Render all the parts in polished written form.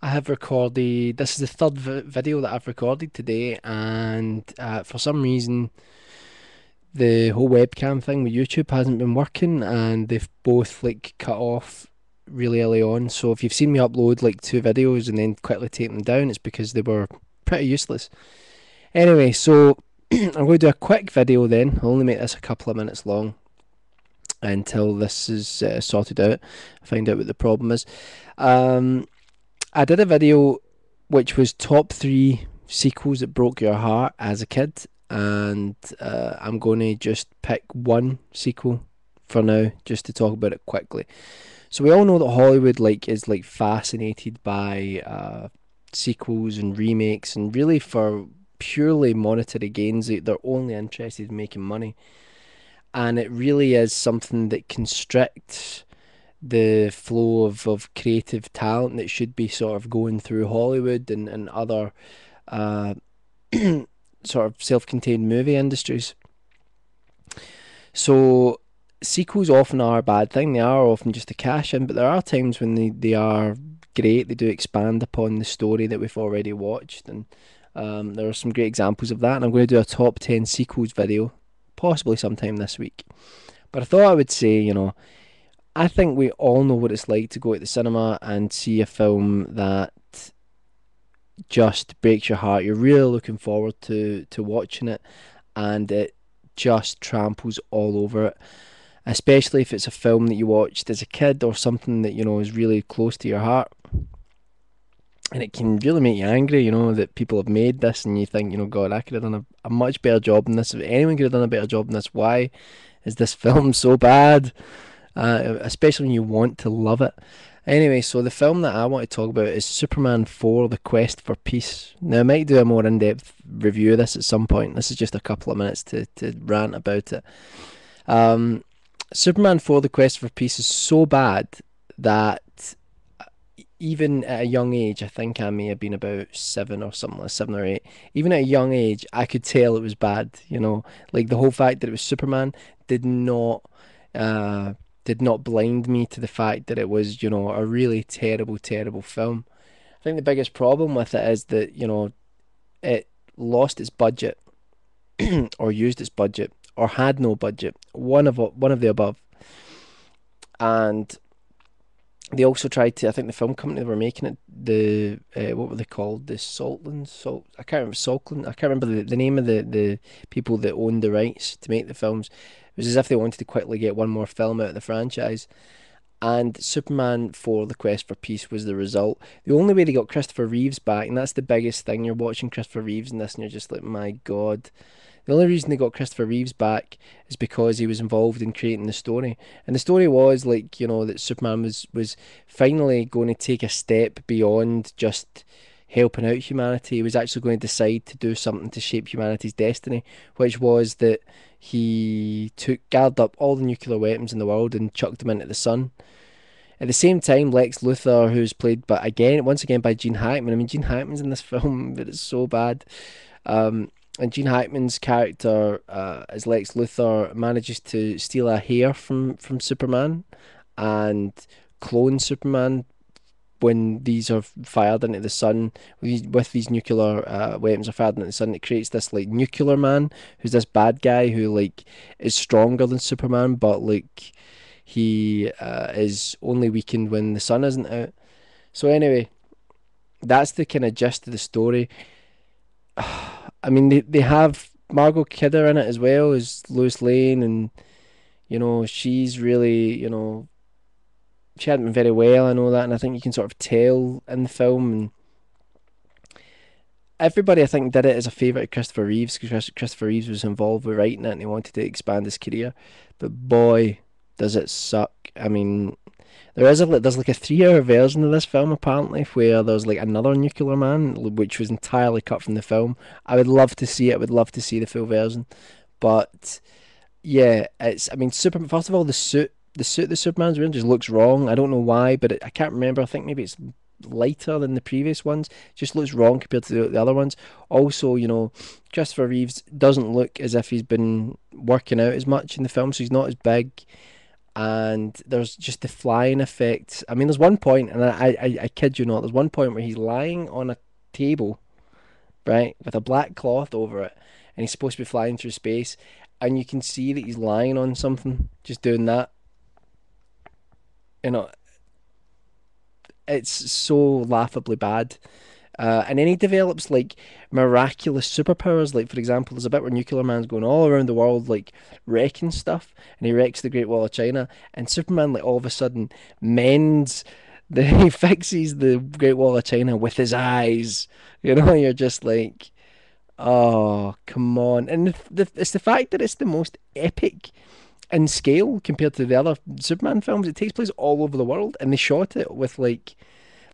I have recorded, this is the third video that I've recorded today, and for some reason, the whole webcam thing with YouTube hasn't been working, and they've both like cut off really early on. So if you've seen me upload like two videos and then quickly take them down, it's because they were pretty useless. Anyway, so I'm going to do a quick video then. I'll only make this a couple of minutes long until this is sorted out. Find out what the problem is. Um, I did a video which was top three sequels that broke your heart as a kid, and I'm going to just pick one sequel for now, just to talk about it quickly. So we all know that Hollywood is like fascinated by sequels and remakes, and really for purely monetary gains, they're only interested in making money, and it really is something that constricts the flow of creative talent that should be sort of going through Hollywood and other uh, sort of self-contained movie industries. So sequels often are a bad thing. They are often just a cash in, but there are times when they are great. They do expand upon the story that we've already watched, and there are some great examples of that. And I'm going to do a top 10 sequels video, possibly sometime this week. But I thought I would say, I think we all know what it's like to go to the cinema and see a film that just breaks your heart. You're really looking forward to watching it, and it just tramples all over it. Especially if it's a film that you watched as a kid or something that is really close to your heart. And it can really make you angry, that people have made this, and you think, God, I could have done a much better job than this. If anyone could have done a better job than this, why is this film so bad? Especially when you want to love it. Anyway, so the film that I want to talk about is Superman 4: The Quest for Peace. Now, I might do a more in depth review of this at some point. This is just a couple of minutes to rant about it. Um, Superman 4: The Quest for Peace is so bad that even at a young age, I think I may have been about seven or something, like 7 or 8. Even at a young age, I could tell it was bad. Like the whole fact that it was Superman did not uh, did not blind me to the fact that it was, a really terrible, terrible film. I think the biggest problem with it is that, it lost its budget or used its budget or had no budget, one of the above. And they also tried to. I think the film company that were making it, the what were they called? The Saltland Salt. I can't remember Saltland. I can't remember the name of the people that owned the rights to make the films. It was as if they wanted to quickly get one more film out of the franchise. And Superman 4: The Quest for Peace was the result. The only way they got Christopher Reeves back, and that's the biggest thing. You're watching Christopher Reeves in this, and you're just like, my God. The only reason they got Christopher Reeves back is because he was involved in creating the story. And the story was like, that Superman was finally going to take a step beyond just helping out humanity. He was actually going to decide to do something to shape humanity's destiny, which was that he gathered up all the nuclear weapons in the world and chucked them into the sun. At the same time, Lex Luthor, who's played once again by Gene Hackman. I mean, Gene Hackman's in this film, but it's so bad. And Gene Hackman's character as Lex Luthor manages to steal a hair from Superman and clone Superman when these are fired into the sun. With these nuclear weapons are fired into the sun, it creates this like nuclear man, who's this bad guy who like is stronger than Superman, but like he is only weakened when the sun isn't out. So anyway, that's the kind of gist of the story. I mean, they have Margot Kidder in it as well as Lois Lane, and she's really, she hadn't been very well. I know that, and I think you can sort of tell in the film. And everybody, I think, did it as a favourite of Christopher Reeves because Christopher Reeves was involved with writing it and he wanted to expand his career. But boy, does it suck. I mean, there's like a 3 hour version of this film apparently where there's like another nuclear man which was entirely cut from the film. I would love to see it. I would love to see the full version, but yeah, I mean, First of all, the suit that Superman's wearing just looks wrong. I don't know why, but I can't remember. I think maybe it's lighter than the previous ones. It just looks wrong compared to the other ones. Also, Christopher Reeves doesn't look as if he's been working out as much in the film, so he's not as big. and there's just the flying effects. I mean, there's one point, and I kid you not, there's one point where he's lying on a table, right, with a black cloth over it, and he's supposed to be flying through space, and you can see that he's lying on something, just doing that. You know, it's so laughably bad. And then he develops like miraculous superpowers. Like, for example, there's a bit where Nuclear Man's going all around the world, like wrecking stuff, and he wrecks the Great Wall of China. And Superman, like, all of a sudden mends he fixes the Great Wall of China with his eyes. You know, you're just like, oh, come on. And it's the fact that it's the most epic in scale compared to the other Superman films. It takes place all over the world, and they shot it with like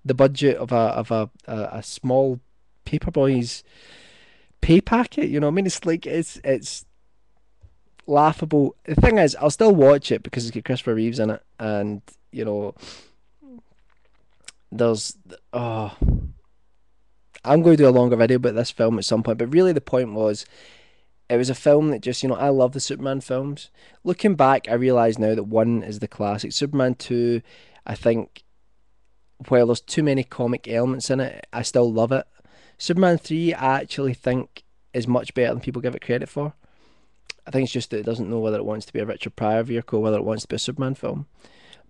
the budget of a small paperboy's pay packet. You know what I mean? It's like it's laughable. The thing is, I'll still watch it because it's got Christopher Reeves in it, and you know, there's oh, I'm going to do a longer video about this film at some point. But really, the point was, it was a film that just, I love the Superman films. Looking back, I realise now that one is the classic. Superman 2, I think, while there's too many comic elements in it, I still love it. Superman 3, I actually think is much better than people give it credit for. I think it's just that it doesn't know whether it wants to be a Richard Pryor vehicle, whether it wants to be a Superman film.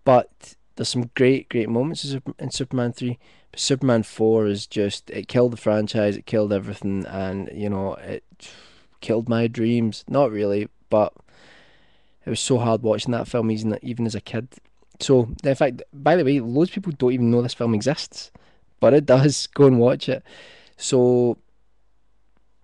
But there's some great, great moments in Superman 3. But Superman 4 is just, it killed the franchise, it killed everything, and, it killed my dreams. Not really, but it was so hard watching that film, even as a kid. So, in fact, by the way, loads of people don't even know this film exists, but it does. Go and watch it. So,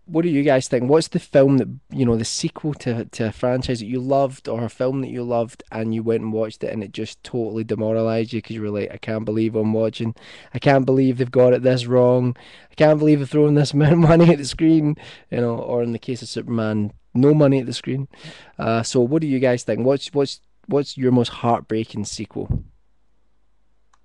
what do you guys think? What's the film that, the sequel to a franchise that you loved, or a film that you loved, and you went and watched it and it just totally demoralized you because you were like, I can't believe what I'm watching. I can't believe they've got it this wrong. I can't believe they're throwing this amount of money at the screen, or in the case of Superman, no money at the screen. So what do you guys think? What's your most heartbreaking sequel?